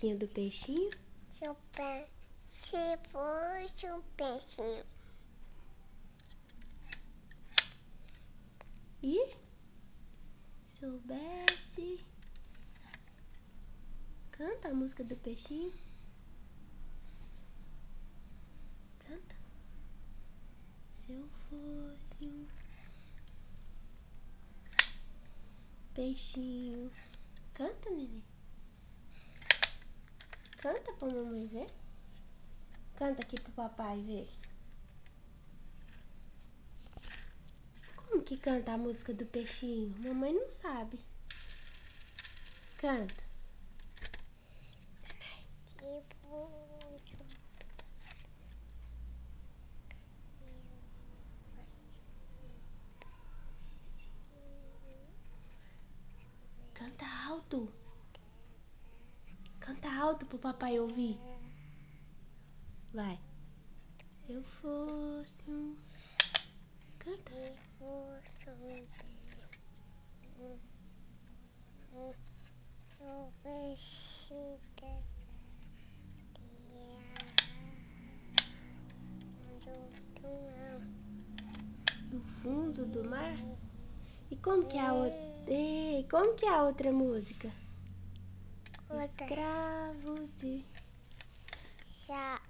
musiquinha do peixinho? Se fosse um peixinho. E soubesse. Canta a música do peixinho. Canta. Se eu fosse um peixinho. Canta, neném. Canta pra mamãe ver. Canta aqui pro papai ver. Como que canta a música do peixinho? Mamãe não sabe. Canta. Canta alto. Canta alto pro papai ouvir. Vai. Se eu fosse um... Canta. Se fosse um peixe Do fundo do mar? E como que é a outra? Ei, como que é a outra música? Escravos de... Saca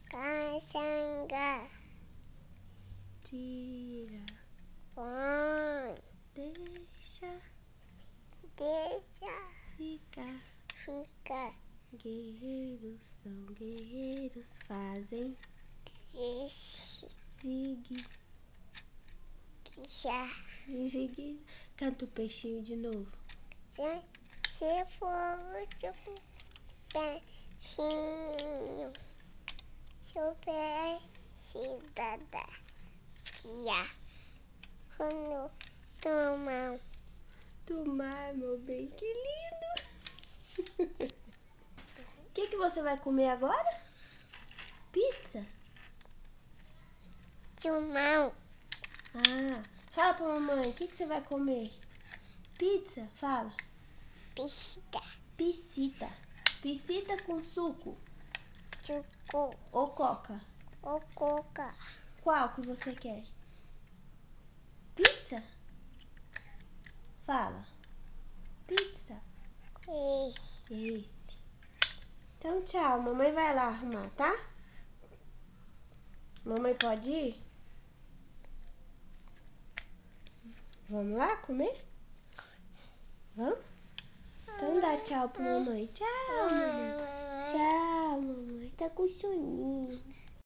caçanga. Tira. Põe. Deixa ficar. Fica. Guerreiros são guerreiros, fazem zigue. Zigue. Canta o peixinho de novo. Se for um peixinho, soubesse da tia, quando tomar. Tomar, meu bem, que lindo! O que você vai comer agora? Pizza? Tomar. Ah, fala pra mamãe, o que você vai comer? Pizza? Fala. Piscita. Piscita. Piscita com suco. Suco. Ou coca? Ou coca. Qual que você quer? Pizza? Fala. Pizza. Esse. Então, tchau. Mamãe vai lá arrumar, tá? Mamãe pode ir? Vamos lá comer? Vamos? Então dá tchau pra mamãe. Tchau, mamãe. Tchau, mamãe. Tá com soninho.